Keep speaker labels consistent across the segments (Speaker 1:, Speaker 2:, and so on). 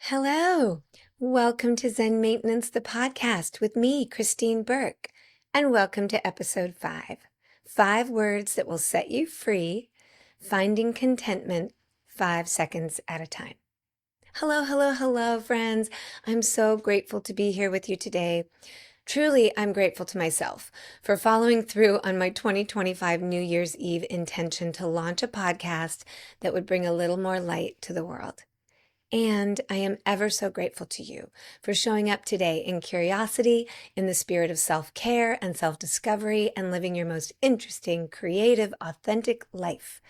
Speaker 1: Hello. Welcome to Zen Maintenance, the podcast with me, Christine Burke. And welcome to episode 5. 5 words that will set you free, finding contentment 5 seconds at a time. Hello, friends. I'm so grateful to be here with you today. Truly, I'm grateful to myself for following through on my 2025 New Year's Eve intention to launch a podcast that would bring a little more light to the world. And I am ever so grateful to you for showing up today in curiosity, in the spirit of self-care and self-discovery, and living your most interesting, creative, authentic life,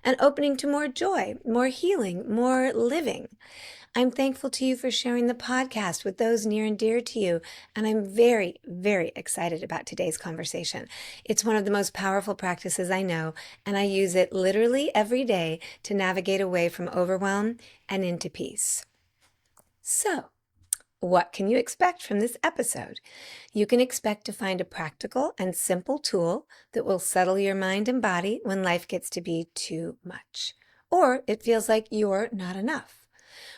Speaker 1: and opening to more joy, more healing, more living. I'm thankful to you for sharing the podcast with those near and dear to you, and I'm very, very excited about today's conversation. It's one of the most powerful practices I know, and I use it literally every day to navigate away from overwhelm and into peace. So, what can you expect from this episode? You can expect to find a practical and simple tool that will settle your mind and body when life gets to be too much, or it feels like you're not enough.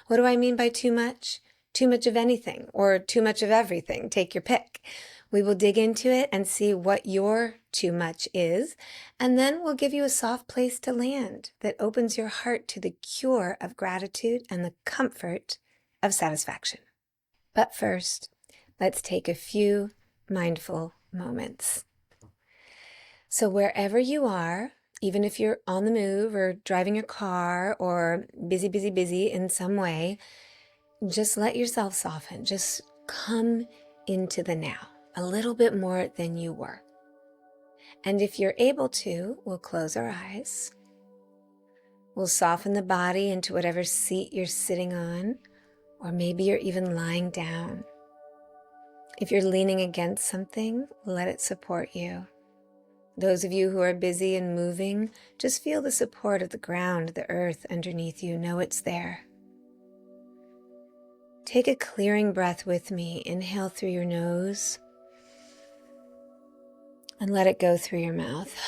Speaker 1: What do I mean by too much? Too much of anything or too much of everything. Take your pick. We will dig into it and see what your too much is, and then we'll give you a soft place to land that opens your heart to the cure of gratitude and the comfort of satisfaction. But first, let's take a few mindful moments. So wherever you are, even if you're on the move or driving your car or busy in some way, just let yourself soften. Just come into the now a little bit more than you were. And if you're able to, we'll close our eyes. We'll soften the body into whatever seat you're sitting on, or maybe you're even lying down. If you're leaning against something, let it support you. Those of you who are busy and moving, just feel the support of the ground, the earth underneath you. Know it's there. Take a clearing breath with me. Inhale through your nose and let it go through your mouth.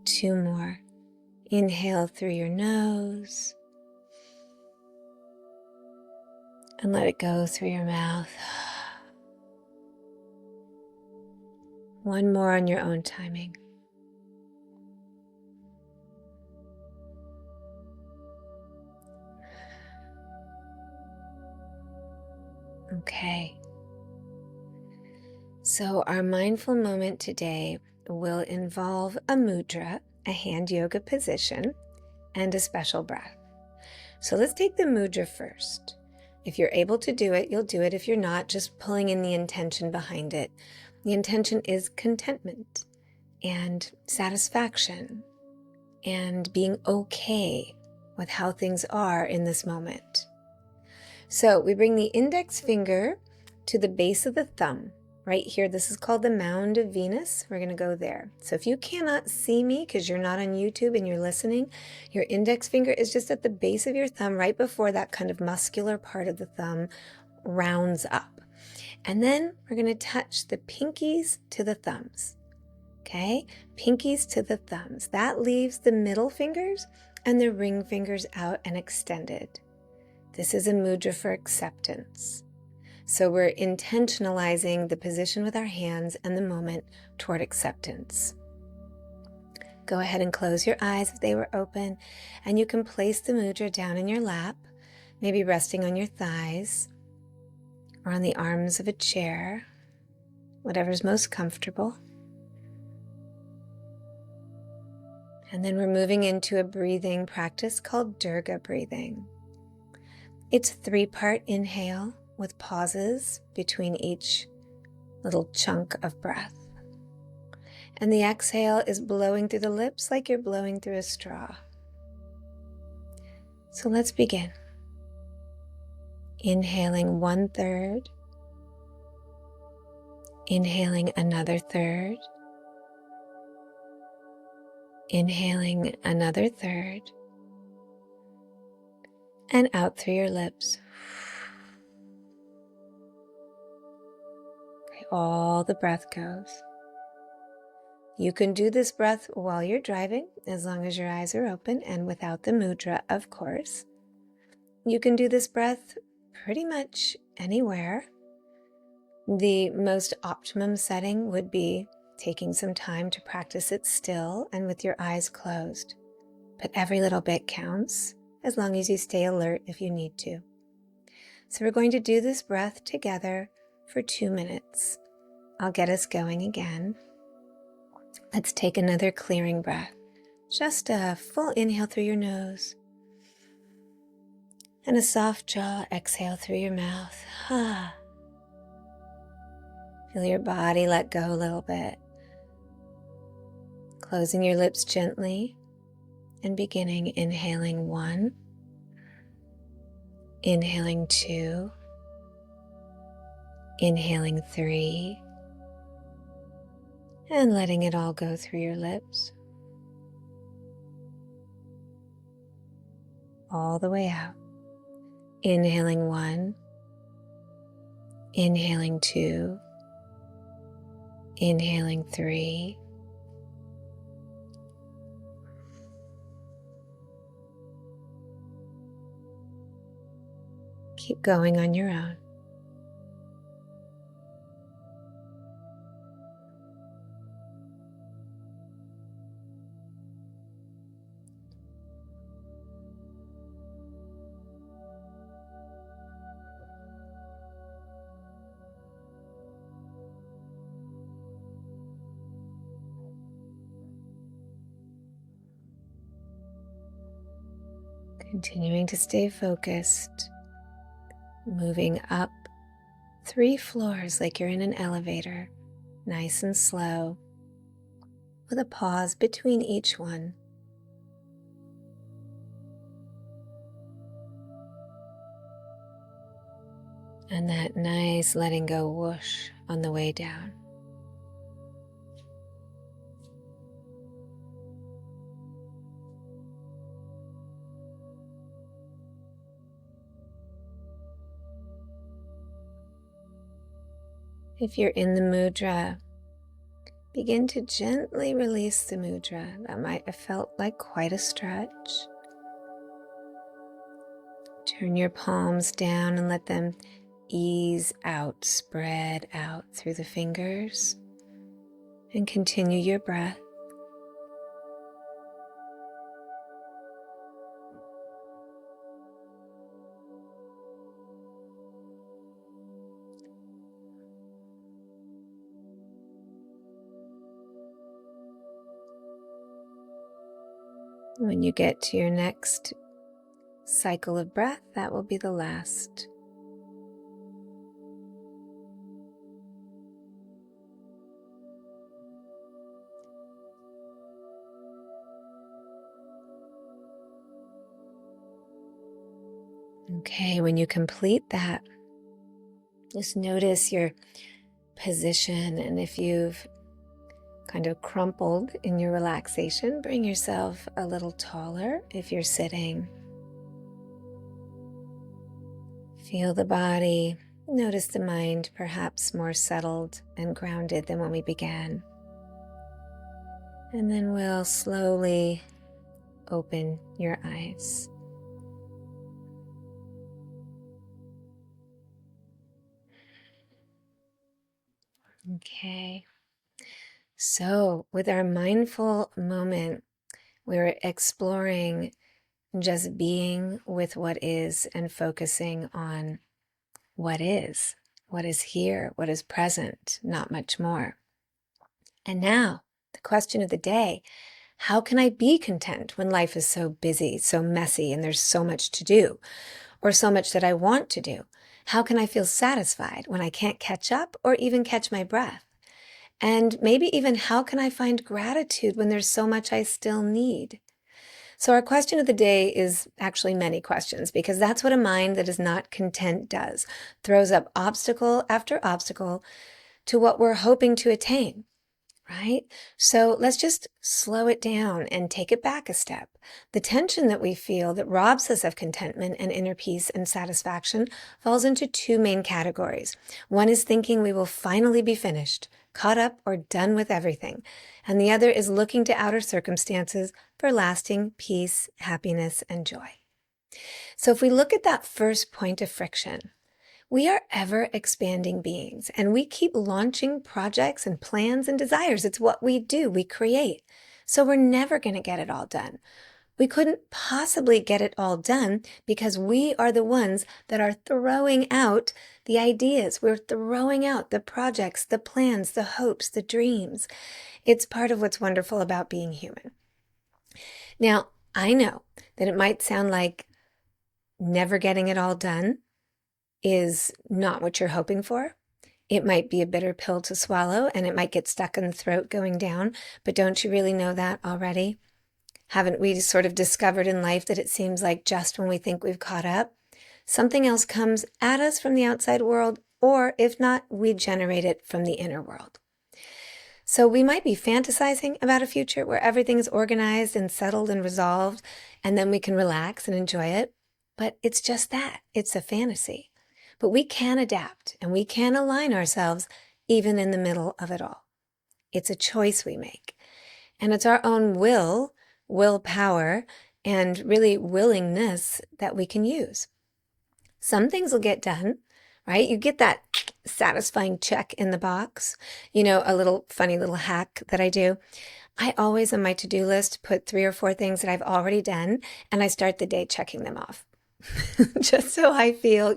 Speaker 1: 2 more. Inhale through your nose and let it go through your mouth. 1 more on your own timing. Okay. So our mindful moment today will involve a mudra, a hand yoga position, and a special breath. So let's take the mudra first. If you're able to do it, you'll do it. If you're not, just pulling in the intention behind it. The intention is contentment and satisfaction and being okay with how things are in this moment. So we bring the index finger to the base of the thumb. Right here, this is called the mound of Venus. We're going to go there. So if you cannot see me because you're not on YouTube and you're listening, your index finger is just at the base of your thumb, right before that kind of muscular part of the thumb rounds up. And then we're going to touch the pinkies to the thumbs. Okay? Pinkies to the thumbs. That leaves the middle fingers and the ring fingers out and extended. This is a mudra for acceptance. So we're intentionalizing the position with our hands and the moment toward acceptance. Go ahead and close your eyes if they were open, and you can place the mudra down in your lap, maybe resting on your thighs or on the arms of a chair, whatever's most comfortable. And then we're moving into a breathing practice called Durga breathing. It's 3-part inhale with pauses between each little chunk of breath. And the exhale is blowing through the lips like you're blowing through a straw. So let's begin. Inhaling 1/3. Inhaling another third. Inhaling another third. And out through your lips. Okay, all the breath goes. You can do this breath while you're driving, as long as your eyes are open and without the mudra, of course. You can do this breath pretty much anywhere. The most optimum setting would be taking some time to practice it still and with your eyes closed. But every little bit counts, as long as you stay alert if you need to. So we're going to do this breath together for 2 minutes. I'll get us going again. Let's take another clearing breath. Just a full inhale through your nose and a soft jaw exhale through your mouth. Feel your body let go a little bit. Closing your lips gently and beginning inhaling 1, inhaling 2, inhaling 3, and letting it all go through your lips. All the way out. Inhaling 1, inhaling 2, inhaling 3, keep going on your own. Continuing to stay focused, moving up 3 floors like you're in an elevator, nice and slow, with a pause between each one. And that nice letting go whoosh on the way down. If you're in the mudra, begin to gently release the mudra. That might have felt like quite a stretch. Turn your palms down and let them ease out, spread out through the fingers, and continue your breath. When you get to your next cycle of breath, that will be the last. Okay, when you complete that, just notice your position, and if you've kind of crumpled in your relaxation, bring yourself a little taller if you're sitting. Feel the body, notice the mind, perhaps more settled and grounded than when we began. And then we'll slowly open your eyes. Okay. So, with our mindful moment, we're exploring just being with what is and focusing on what is here, what is present, not much more. And now, the question of the day, how can I be content when life is so busy, so messy, and there's so much to do, or so much that I want to do? How can I feel satisfied when I can't catch up or even catch my breath? And maybe even how can I find gratitude when there's so much I still need? So our question of the day is actually many questions, because that's what a mind that is not content does. Throws up obstacle after obstacle to what we're hoping to attain, right? So let's just slow it down and take it back a step. The tension that we feel that robs us of contentment and inner peace and satisfaction falls into 2 main categories. One is thinking we will finally be finished, caught up, or done with everything. And the other is looking to outer circumstances for lasting peace, happiness, and joy. So if we look at that first point of friction, we are ever expanding beings and we keep launching projects and plans and desires. It's what we do, we create. So we're never going to get it all done. We couldn't possibly get it all done because we are the ones that are throwing out the ideas. We're throwing out the projects, the plans, the hopes, the dreams. It's part of what's wonderful about being human. Now, I know that it might sound like never getting it all done is not what you're hoping for. It might be a bitter pill to swallow and it might get stuck in the throat going down, but don't you really know that already? Haven't we sort of discovered in life that it seems like just when we think we've caught up, something else comes at us from the outside world, or if not, we generate it from the inner world. So we might be fantasizing about a future where everything is organized and settled and resolved, and then we can relax and enjoy it. But it's just that. It's a fantasy. But we can adapt and we can align ourselves even in the middle of it all. It's a choice we make. And it's our own willpower, and really willingness that we can use. Some things will get done, right? You get that satisfying check in the box. You know, a little funny little hack that I do. I always on my to-do list put 3 or 4 things that I've already done, and I start the day checking them off. Just so I feel,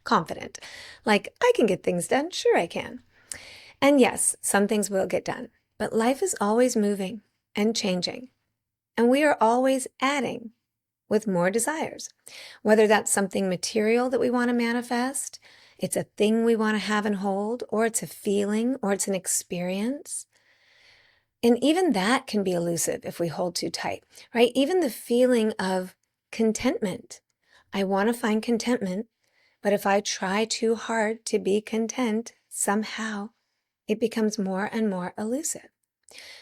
Speaker 1: confident. Like I can get things done. Sure I can. And yes, some things will get done, but life is always moving and changing. And we are always adding with more desires, whether that's something material that we want to manifest, it's a thing we want to have and hold, or it's a feeling, or it's an experience. And even that can be elusive if we hold too tight, right? Even the feeling of contentment. I want to find contentment, but if I try too hard to be content, somehow it becomes more and more elusive.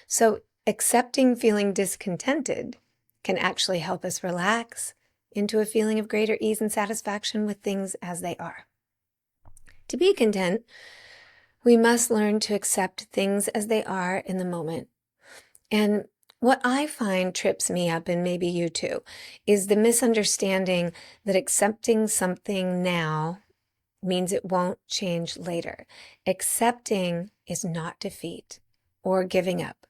Speaker 1: So accepting feeling discontented can actually help us relax into a feeling of greater ease and satisfaction with things as they are. To be content, we must learn to accept things as they are in the moment. And what I find trips me up, and maybe you too, is the misunderstanding that accepting something now means it won't change later. Accepting is not defeat or giving up.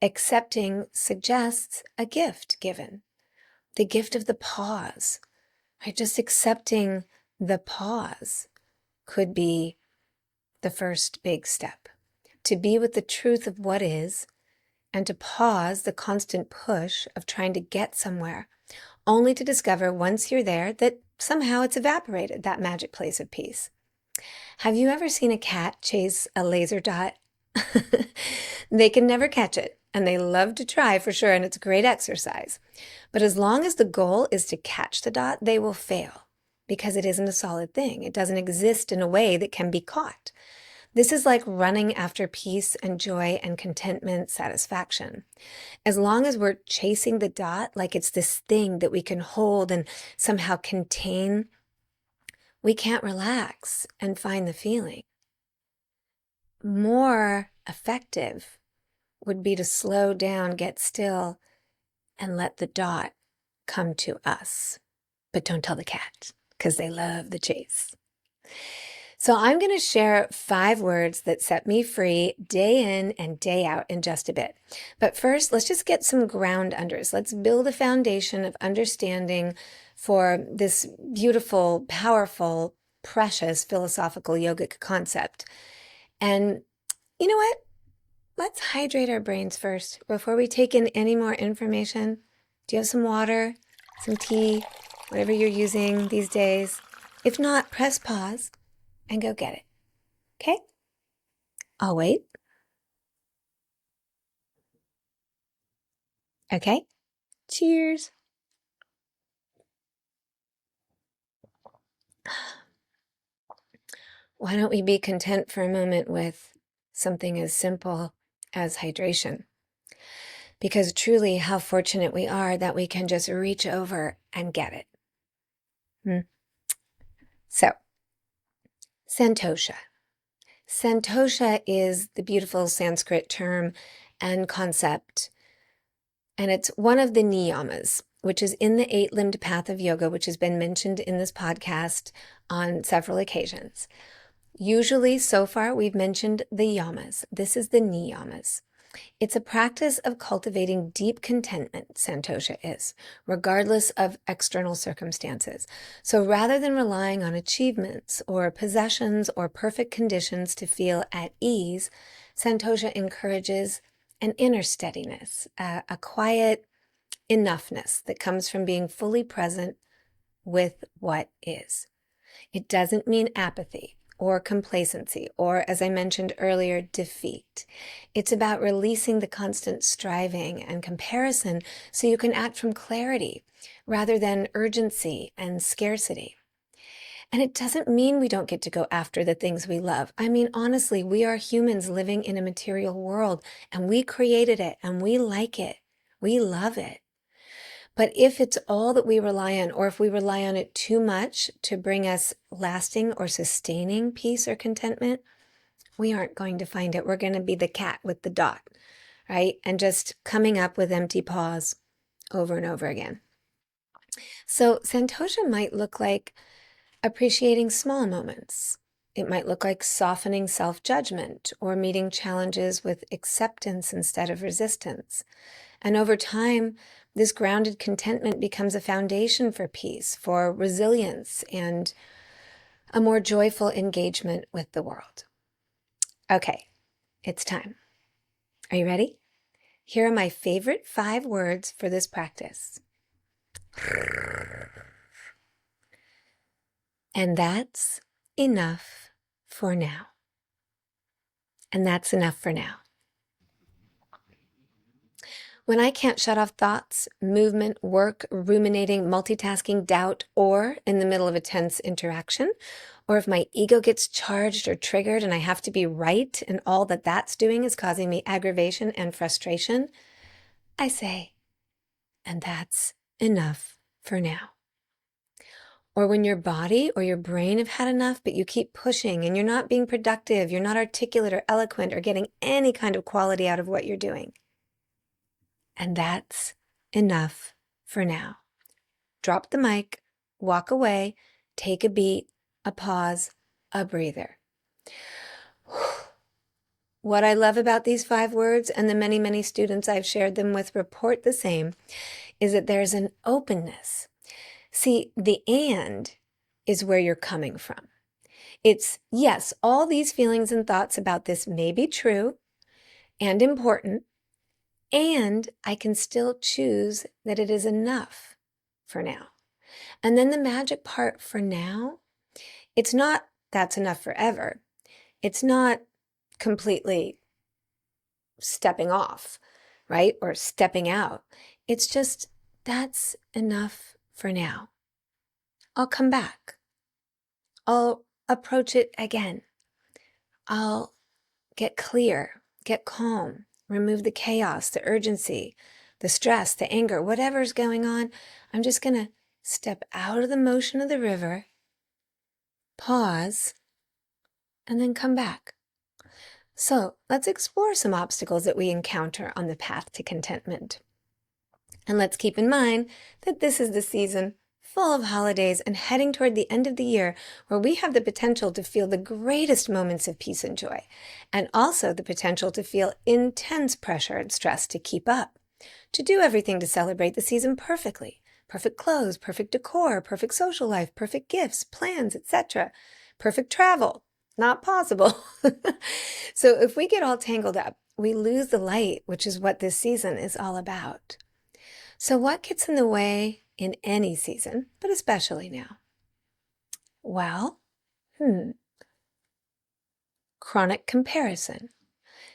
Speaker 1: Accepting suggests a gift given, the gift of the pause, right? Just accepting the pause could be the first big step. To be with the truth of what is, and to pause the constant push of trying to get somewhere, only to discover once you're there that somehow it's evaporated, that magic place of peace. Have you ever seen a cat chase a laser dot? They can never catch it, and they love to try for sure, and it's great exercise. But as long as the goal is to catch the dot, they will fail because it isn't a solid thing. It doesn't exist in a way that can be caught. This is like running after peace and joy and contentment, satisfaction. As long as we're chasing the dot like it's this thing that we can hold and somehow contain, we can't relax and find the feeling. More effective would be to slow down, get still, and let the dot come to us. But don't tell the cat, because they love the chase. So I'm going to share 5 words that set me free day in and day out in just a bit. But first, let's just get some ground unders. Let's build a foundation of understanding for this beautiful, powerful, precious philosophical yogic concept. And you know what? Let's hydrate our brains first before we take in any more information. Do you have some water, some tea, whatever you're using these days? If not, press pause and go get it. Okay? I'll wait. Okay? Cheers. Why don't we be content for a moment with something as simple as hydration? Because truly, how fortunate we are that we can just reach over and get it. So, Santosha. Santosha is the beautiful Sanskrit term and concept, and it's one of the niyamas. which is in the eight-limbed path of yoga, which has been mentioned in this podcast on several occasions. Usually, so far, we've mentioned the yamas. This is the niyamas. It's a practice of cultivating deep contentment, Santosha is, regardless of external circumstances. So rather than relying on achievements or possessions or perfect conditions to feel at ease, Santosha encourages an inner steadiness, a quiet enoughness that comes from being fully present with what is. It doesn't mean apathy or complacency, or, as I mentioned earlier, defeat. It's about releasing the constant striving and comparison so you can act from clarity rather than urgency and scarcity. And it doesn't mean we don't get to go after the things we love. I mean, honestly, we are humans living in a material world, and we created it, and we like it. We love it. But if it's all that we rely on, or if we rely on it too much to bring us lasting or sustaining peace or contentment, we aren't going to find it. We're going to be the cat with the dot, right? And just coming up with empty paws over and over again. So Santosha might look like appreciating small moments. It might look like softening self-judgment or meeting challenges with acceptance instead of resistance. And over time, this grounded contentment becomes a foundation for peace, for resilience, and a more joyful engagement with the world. Okay, it's time. Are you ready? Here are my favorite 5 words for this practice. And that's enough for now. And that's enough for now. When I can't shut off thoughts, movement, work, ruminating, multitasking, doubt, or in the middle of a tense interaction, or if my ego gets charged or triggered and I have to be right and all that that's doing is causing me aggravation and frustration, I say, and that's enough for now. Or when your body or your brain have had enough, but you keep pushing and you're not being productive, you're not articulate or eloquent or getting any kind of quality out of what you're doing. And that's enough for now. Drop the mic, walk away, take a beat, a pause, a breather. What I love about these 5 words, and the many, many students I've shared them with report the same, is that there's an openness. See, the and is where you're coming from. It's, yes, all these feelings and thoughts about this may be true and important, and I can still choose that it is enough for now. And then the magic part for now, it's not that's enough forever. It's not completely stepping off, right? Or stepping out. It's just that's enough for now. I'll come back. I'll approach it again. I'll get clear, get calm, remove the chaos, the urgency, the stress, the anger, whatever's going on. I'm just going to step out of the motion of the river, pause, and then come back. So let's explore some obstacles that we encounter on the path to contentment. And let's keep in mind that this is the season full of holidays and heading toward the end of the year where we have the potential to feel the greatest moments of peace and joy, and also the potential to feel intense pressure and stress to keep up, to do everything to celebrate the season perfectly. Perfect clothes, perfect decor, perfect social life, perfect gifts, plans, etc. Perfect travel. Not possible. So if we get all tangled up, we lose the light, which is what this season is all about. So what gets in the way in any season, but especially now? Well, chronic comparison.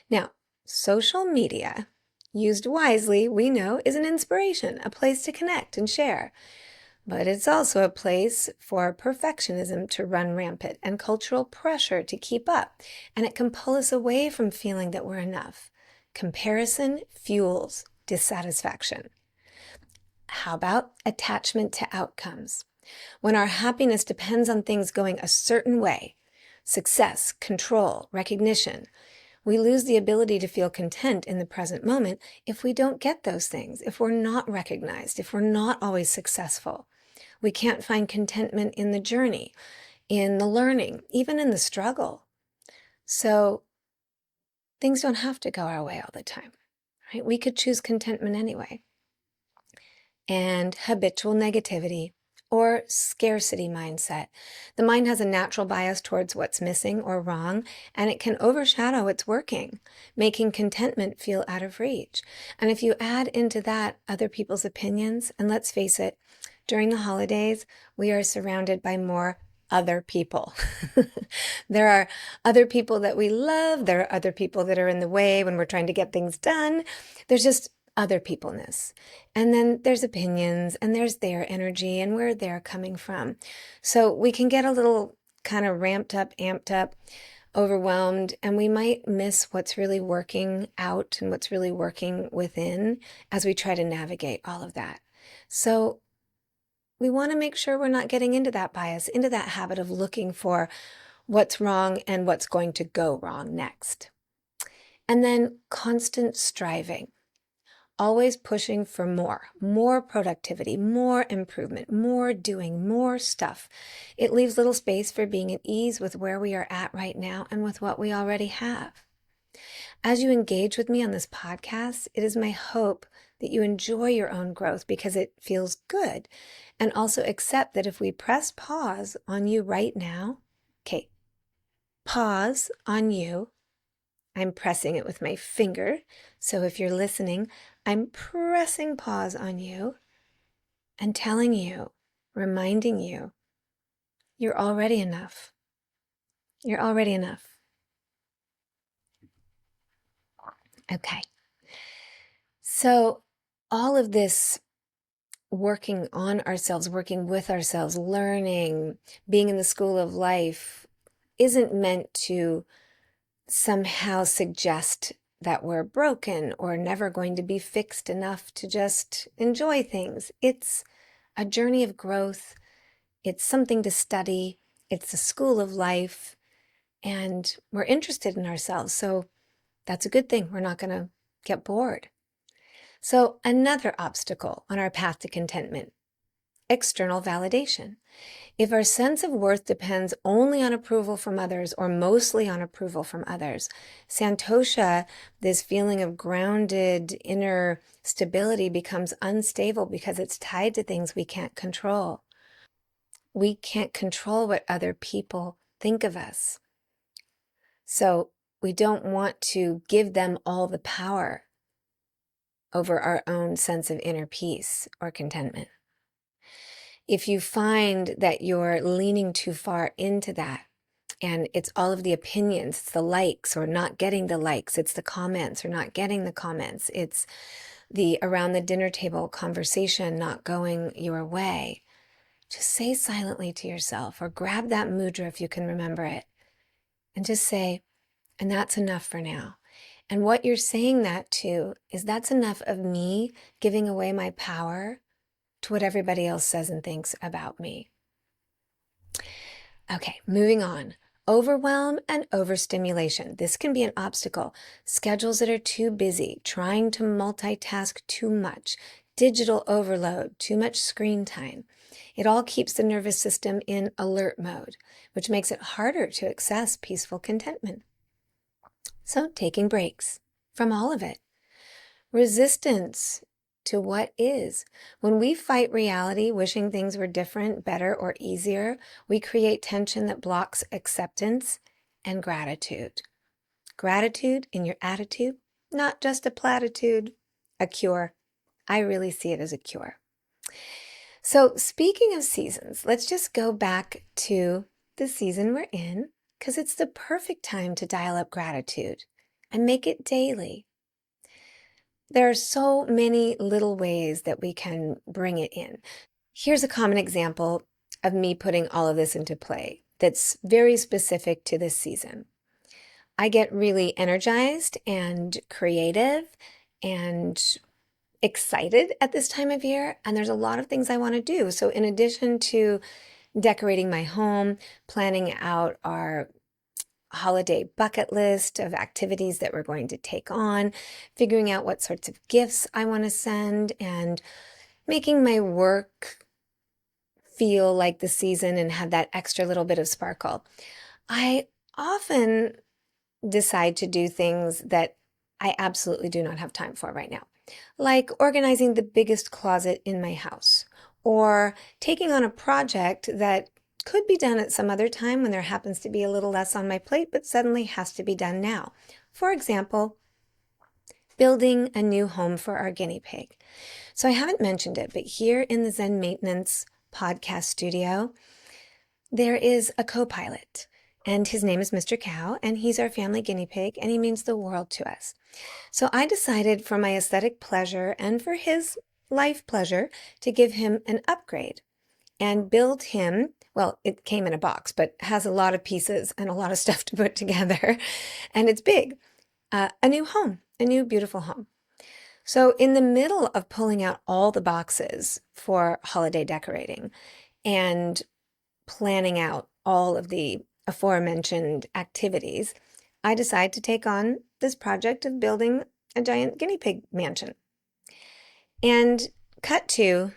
Speaker 1: Now, social media, used wisely, we know, is an inspiration, a place to connect and share. But it's also a place for perfectionism to run rampant and cultural pressure to keep up. And it can pull us away from feeling that we're enough. Comparison fuels dissatisfaction. How about attachment to outcomes? When our happiness depends on things going a certain way, success, control, recognition, We lose the ability to feel content in the present moment if we don't get those things, if we're not recognized, if we're not always successful. We can't find contentment in the journey, in the learning, even in the struggle. So things don't have to go our way all the time, right? We could choose contentment anyway. And habitual negativity or scarcity mindset. The mind has a natural bias towards what's missing or wrong, and it can overshadow what's working, making contentment feel out of reach. And if you add into that other people's opinions, and let's face it, during the holidays, we are surrounded by more other people. There are other people that we love. There are other people that are in the way when we're trying to get things done. There's just other peopleness. And then there's opinions and there's their energy and where they're coming from. So we can get a little kind of ramped up, amped up, overwhelmed, and we might miss what's really working out and what's really working within as we try to navigate all of that. So we want to make sure we're not getting into that bias, into that habit of looking for what's wrong and what's going to go wrong next. And then constant striving. Always pushing for more productivity, more improvement, more doing, more stuff. It leaves little space for being at ease with where we are at right now and with what we already have. As you engage with me on this podcast, it is my hope that you enjoy your own growth because it feels good. And also accept that if we press pause on you right now, okay, pause on you. I'm pressing it with my finger. So if you're listening, I'm pressing pause on you and telling you, reminding you, you're already enough. You're already enough. Okay. So all of this working on ourselves, working with ourselves, learning, being in the school of life isn't meant to somehow suggest that we're broken or never going to be fixed enough to just enjoy things. It's a journey of growth. It's something to study. It's a school of life. And we're interested in ourselves. So that's a good thing. We're not going to get bored. So another obstacle on our path to contentment, external validation. If our sense of worth depends only on approval from others or mostly on approval from others, Santosha, this feeling of grounded inner stability, becomes unstable because it's tied to things we can't control. We can't control what other people think of us. So we don't want to give them all the power over our own sense of inner peace or contentment. If you find that you're leaning too far into that, and it's all of the opinions, it's the likes or not getting the likes, it's the comments or not getting the comments, it's the around the dinner table conversation not going your way, just say silently to yourself or grab that mudra if you can remember it and just say, and that's enough for now. And what you're saying that to is that's enough of me giving away my power to what everybody else says and thinks about me. Okay, moving on. Overwhelm and overstimulation. This can be an obstacle. Schedules that are too busy, trying to multitask too much, digital overload, too much screen time. It all keeps the nervous system in alert mode, which makes it harder to access peaceful contentment. So taking breaks from all of it. Resistance to what is. When we fight reality, wishing things were different, better, or easier, we create tension that blocks acceptance and gratitude. Gratitude in your attitude, not just a platitude, a cure. I really see it as a cure. So speaking of seasons, let's just go back to the season we're in, because it's the perfect time to dial up gratitude and make it daily. There are so many little ways that we can bring it in. Here's a common example of me putting all of this into play that's very specific to this season. I get really energized and creative and excited at this time of year, and there's a lot of things I want to do. So in addition to decorating my home, planning out our holiday bucket list of activities that we're going to take on, figuring out what sorts of gifts I want to send, and making my work feel like the season and have that extra little bit of sparkle. I often decide to do things that I absolutely do not have time for right now, like organizing the biggest closet in my house, or taking on a project that could be done at some other time when there happens to be a little less on my plate, but suddenly has to be done now. For example, building a new home for our guinea pig. So I haven't mentioned it, but here in the Zen Maintenance podcast studio, there is a co-pilot, and his name is Mr. Cow, and he's our family guinea pig, and he means the world to us. So I decided for my aesthetic pleasure and for his life pleasure to give him an upgrade and build him, well, it came in a box, but has a lot of pieces and a lot of stuff to put together, and it's big, a new home, a new beautiful home. So in the middle of pulling out all the boxes for holiday decorating and planning out all of the aforementioned activities, I decide to take on this project of building a giant guinea pig mansion. And cut to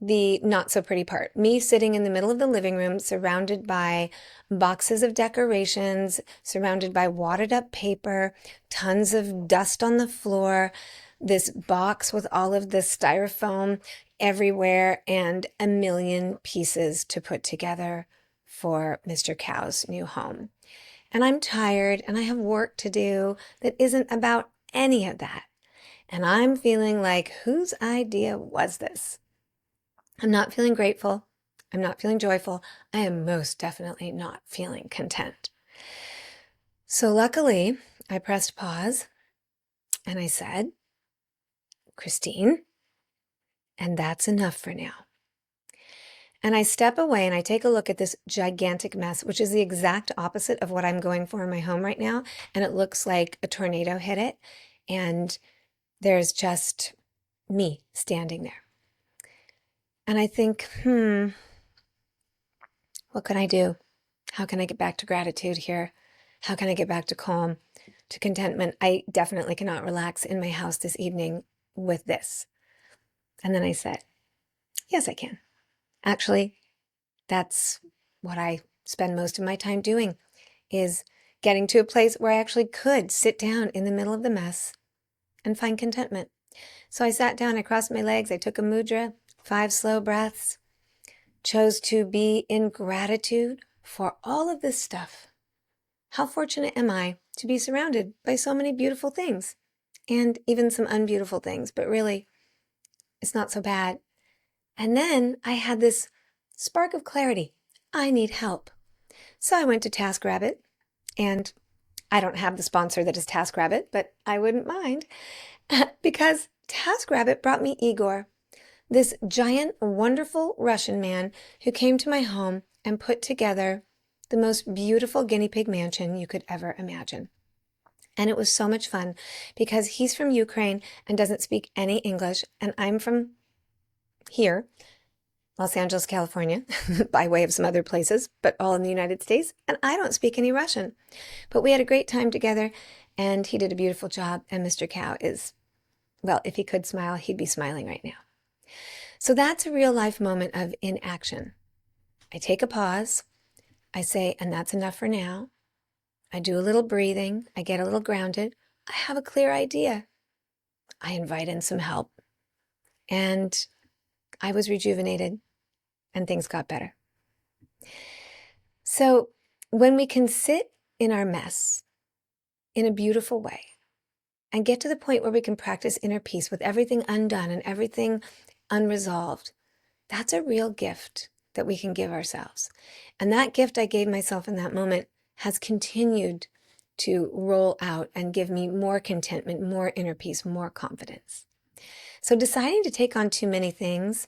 Speaker 1: the not so pretty part. Me sitting in the middle of the living room, surrounded by boxes of decorations, surrounded by wadded up paper, tons of dust on the floor, this box with all of the styrofoam everywhere, and a million pieces to put together for Mr. Cow's new home. And I'm tired and I have work to do that isn't about any of that. And I'm feeling like, whose idea was this? I'm not feeling grateful. I'm not feeling joyful. I am most definitely not feeling content. So luckily, I pressed pause and I said, Christine, and that's enough for now. And I step away and I take a look at this gigantic mess, which is the exact opposite of what I'm going for in my home right now. And it looks like a tornado hit it. And there's just me standing there. And I think, what can I do? How can I get back to gratitude here? How can I get back to calm, to contentment? I definitely cannot relax in my house this evening with this. And then I said, yes, I can. Actually, that's what I spend most of my time doing, is getting to a place where I actually could sit down in the middle of the mess and find contentment. So I sat down, I crossed my legs, I took a mudra, 5 slow breaths, chose to be in gratitude for all of this stuff. How fortunate am I to be surrounded by so many beautiful things, and even some unbeautiful things, but really, it's not so bad. And then I had this spark of clarity. I need help. So I went to TaskRabbit, and I don't have the sponsor that is TaskRabbit, but I wouldn't mind, because TaskRabbit brought me Igor, this giant, wonderful Russian man who came to my home and put together the most beautiful guinea pig mansion you could ever imagine. And it was so much fun because he's from Ukraine and doesn't speak any English, and I'm from here, Los Angeles, California, by way of some other places, but all in the United States, and I don't speak any Russian. But we had a great time together, and he did a beautiful job, and Mr. Cow is, well, if he could smile, he'd be smiling right now. So that's a real life moment of inaction. I take a pause, I say, and that's enough for now. I do a little breathing, I get a little grounded, I have a clear idea. I invite in some help, and I was rejuvenated, and things got better. So when we can sit in our mess in a beautiful way and get to the point where we can practice inner peace with everything undone and everything unresolved, that's a real gift that we can give ourselves. And that gift I gave myself in that moment has continued to roll out and give me more contentment, more inner peace, more confidence. So deciding to take on too many things,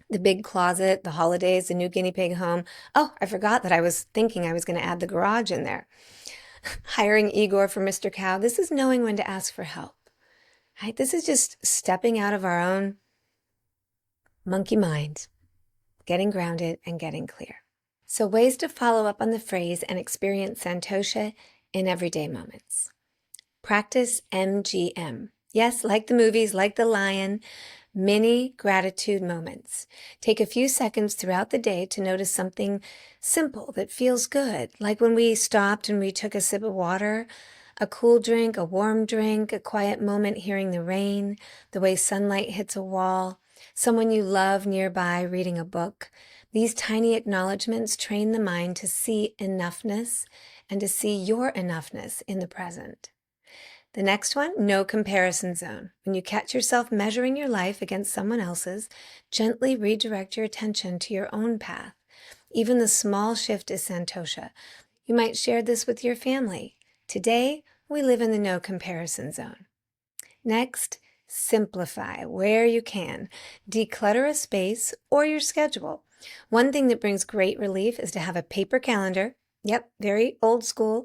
Speaker 1: the big closet, the holidays, the new guinea pig home. Oh, I forgot that I was thinking I was going to add the garage in there. Hiring Igor for Mr. Cow. This is knowing when to ask for help. Right? This is just stepping out of our own monkey mind, getting grounded and getting clear. So, ways to follow up on the phrase and experience Santosha in everyday moments. Practice MGM. Yes, like the movies, like the lion, mini gratitude moments. Take a few seconds throughout the day to notice something simple that feels good, like when we stopped and we took a sip of water, a cool drink, a warm drink, a quiet moment hearing the rain, the way sunlight hits a wall, someone you love nearby reading a book. These tiny acknowledgments train the mind to see enoughness and to see your enoughness in the present. The next one, no comparison zone. When you catch yourself measuring your life against someone else's, gently redirect your attention to your own path. Even the small shift is Santosha. You might share this with your family. Today, we live in the no comparison zone. Next, simplify where you can. Declutter a space or your schedule. One thing that brings great relief is to have a paper calendar. Yep, very old school.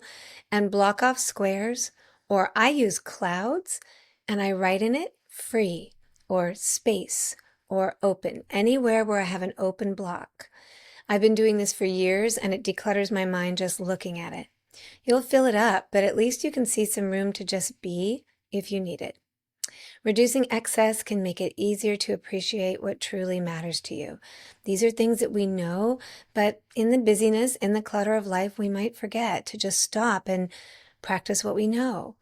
Speaker 1: And block off squares. Or I use clouds and I write in it free or space or open, anywhere where I have an open block. I've been doing this for years and it declutters my mind just looking at it. You'll fill it up, but at least you can see some room to just be if you need it. Reducing excess can make it easier to appreciate what truly matters to you. These are things that we know, but in the busyness, in the clutter of life, we might forget to just stop and practice what we know.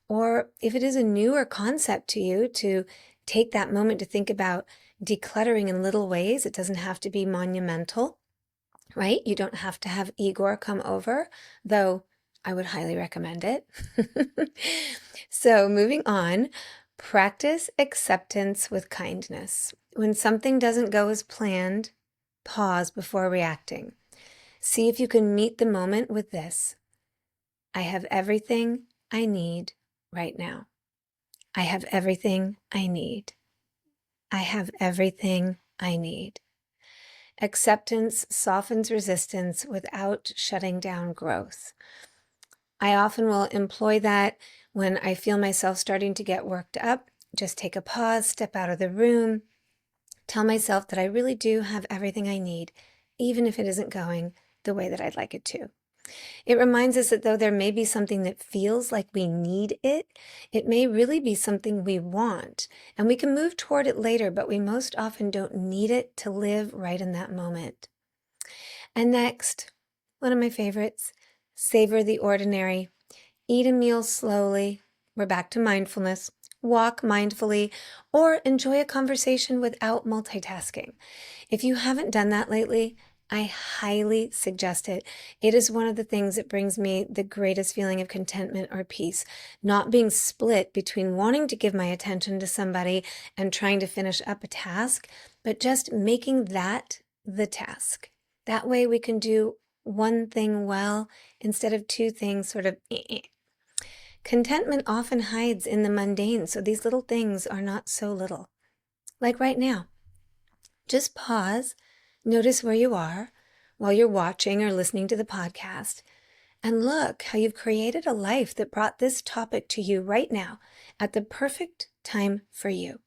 Speaker 1: Or if it is a newer concept to you, to take that moment to think about decluttering in little ways. It doesn't have to be monumental, right? You don't have to have Igor come over, though I would highly recommend it. So moving on, practice acceptance with kindness. When something doesn't go as planned, pause before reacting. See if you can meet the moment with this: I have everything I need right now. I have everything I need. I have everything I need. Acceptance softens resistance without shutting down growth. I often will employ that when I feel myself starting to get worked up. Just take a pause, step out of the room, tell myself that I really do have everything I need, even if it isn't going the way that I'd like it to. It reminds us that though there may be something that feels like we need it, it may really be something we want, and we can move toward it later, but we most often don't need it to live right in that moment. And next, one of my favorites, savor the ordinary. Eat a meal slowly. We're back to mindfulness. Walk mindfully, or enjoy a conversation without multitasking. If you haven't done that lately, I highly suggest it. It is one of the things that brings me the greatest feeling of contentment or peace, not being split between wanting to give my attention to somebody and trying to finish up a task, but just making that the task. That way we can do one thing well instead of two things sort of Contentment often hides in the mundane, so these little things are not so little. Like right now. Just pause, notice where you are while you're watching or listening to the podcast, and look how you've created a life that brought this topic to you right now at the perfect time for you.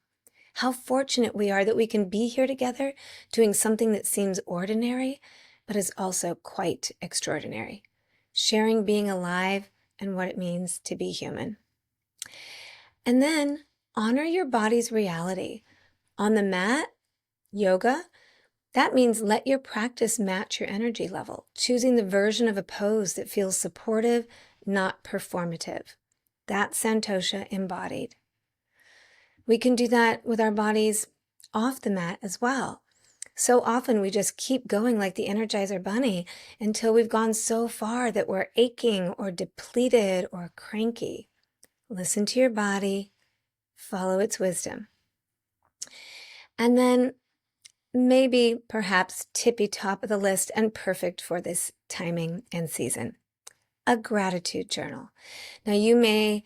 Speaker 1: How fortunate we are that we can be here together doing something that seems ordinary, but is also quite extraordinary. Sharing being alive and what it means to be human. And then honor your body's reality. On the mat, yoga, that means let your practice match your energy level, choosing the version of a pose that feels supportive, not performative. That's Santosha embodied. We can do that with our bodies off the mat as well. So often we just keep going like the Energizer Bunny until we've gone so far that we're aching or depleted or cranky. Listen to your body, follow its wisdom. And then maybe perhaps tippy top of the list and perfect for this timing and season, a gratitude journal. Now you may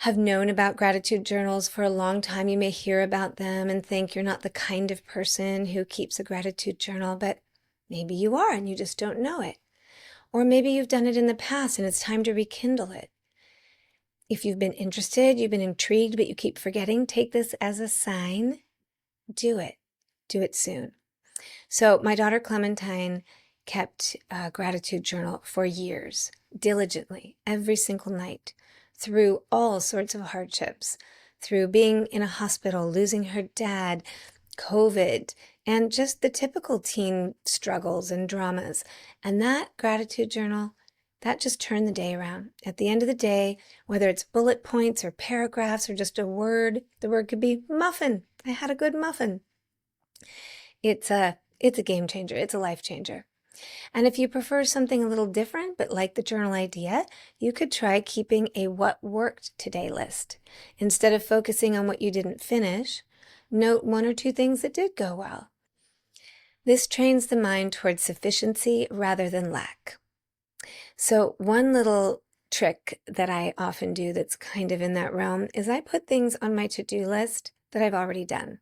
Speaker 1: have known about gratitude journals for a long time. You may hear about them and think you're not the kind of person who keeps a gratitude journal, but maybe you are and you just don't know it. Or maybe you've done it in the past and it's time to rekindle it. If you've been interested, you've been intrigued, but you keep forgetting, take this as a sign. Do it. Do it soon. So my daughter Clementine kept a gratitude journal for years, diligently, every single night, through all sorts of hardships, through being in a hospital, losing her dad, COVID, and just the typical teen struggles and dramas. And that gratitude journal, that just turned the day around. At the end of the day, whether it's bullet points or paragraphs or just a word, the word could be muffin. I had a good muffin. It's a game changer. It's a life changer. And if you prefer something a little different, but like the journal idea, you could try keeping a what worked today list. Instead of focusing on what you didn't finish, note 1 or 2 things that did go well. This trains the mind towards sufficiency rather than lack. So one little trick that I often do that's kind of in that realm is I put things on my to-do list that I've already done,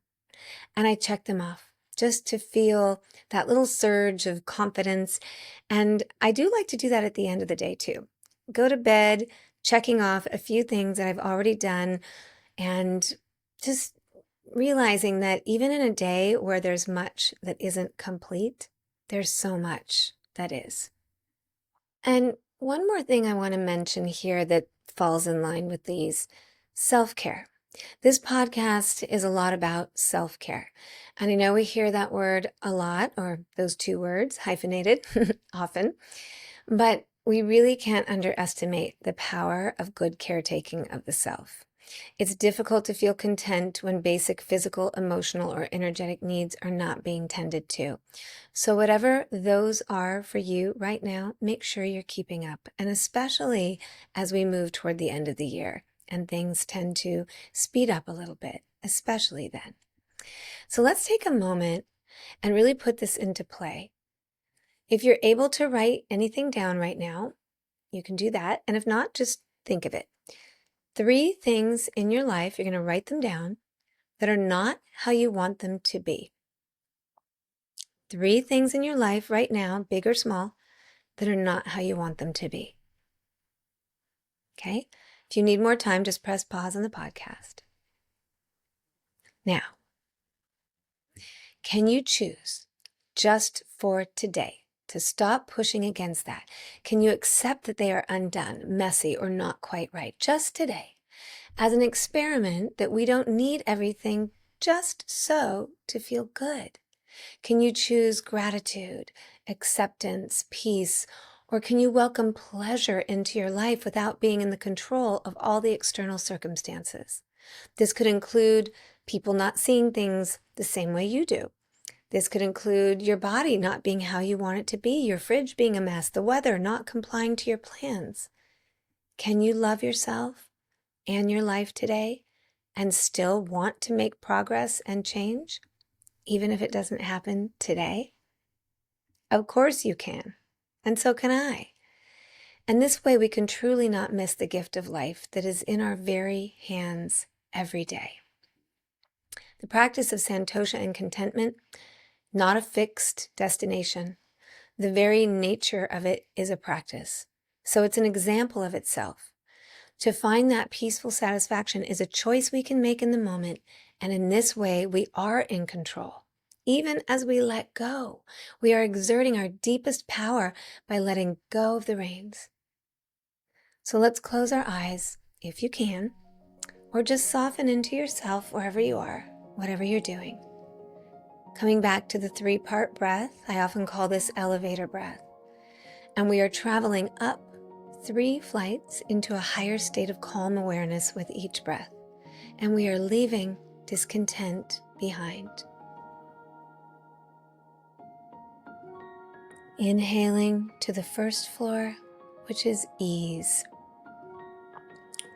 Speaker 1: and I check them off just to feel that little surge of confidence. And I do like to do that at the end of the day too. Go to bed checking off a few things that I've already done, and just realizing that even in a day where there's much that isn't complete, there's so much that is. And one more thing I want to mention here that falls in line with these: self-care. This podcast is a lot about self-care. And I know we hear that word a lot, or those 2 words, hyphenated, often, but we really can't underestimate the power of good caretaking of the self. It's difficult to feel content when basic physical, emotional, or energetic needs are not being tended to. So whatever those are for you right now, make sure you're keeping up, and especially as we move toward the end of the year and things tend to speed up a little bit, especially then. So let's take a moment and really put this into play. If you're able to write anything down right now, you can do that. And if not, just think of it. 3 things in your life, you're going to write them down, that are not how you want them to be. 3 things in your life right now, big or small, that are not how you want them to be. Okay? If you need more time, just press pause on the podcast. Now, can you choose just for today to stop pushing against that? Can you accept that they are undone, messy, or not quite right just today, as an experiment that we don't need everything just so to feel good? Can you choose gratitude, acceptance, peace, or can you welcome pleasure into your life without being in the control of all the external circumstances? This could include people not seeing things the same way you do. This could include your body not being how you want it to be, your fridge being a mess, the weather not complying to your plans. Can you love yourself and your life today and still want to make progress and change, even if it doesn't happen today? Of course you can, and so can I. And this way we can truly not miss the gift of life that is in our very hands every day. The practice of Santosha and contentment, not a fixed destination. The very nature of it is a practice. So it's an example of itself. To find that peaceful satisfaction is a choice we can make in the moment, and in this way we are in control. Even as we let go, we are exerting our deepest power by letting go of the reins. So let's close our eyes, if you can, or just soften into yourself wherever you are, whatever you're doing. Coming back to the 3-part breath, I often call this elevator breath. And we are traveling up 3 flights into a higher state of calm awareness with each breath. And we are leaving discontent behind. Inhaling to the 1st floor, which is ease.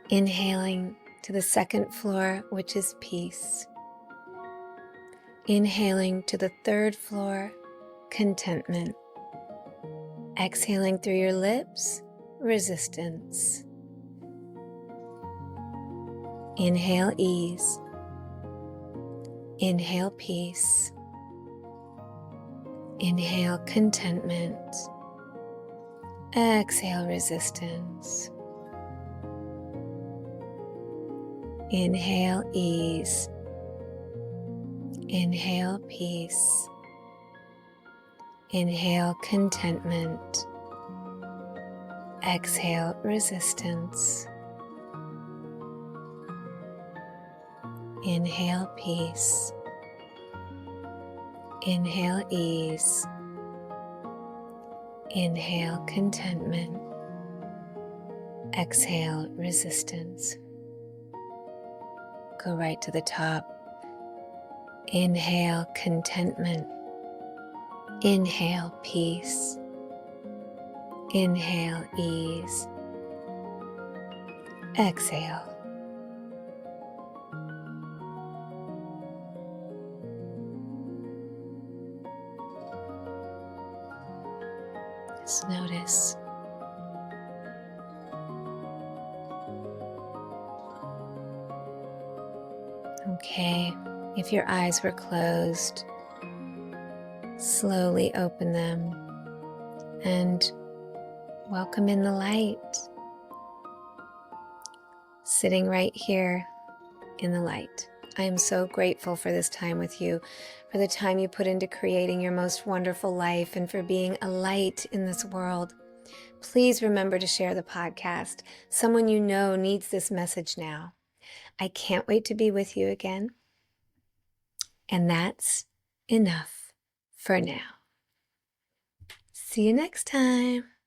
Speaker 1: Inhaling to the 2nd floor, which is peace. Inhaling to the 3rd floor, contentment. Exhaling through your lips, resistance. Inhale ease. Inhale peace. Inhale contentment. Exhale resistance. Inhale ease. Inhale peace. Inhale contentment. Exhale resistance. Inhale peace. Inhale ease. Inhale contentment. Exhale resistance. Go right to the top. Inhale contentment. Inhale peace. Inhale ease. Exhale. Just notice. Okay, if your eyes were closed, slowly open them and welcome in the light. Sitting right here in the light. I am so grateful for this time with you, for the time you put into creating your most wonderful life, and for being a light in this world. Please remember to share the podcast. Someone you know needs this message now. I can't wait to be with you again. And that's enough for now. See you next time.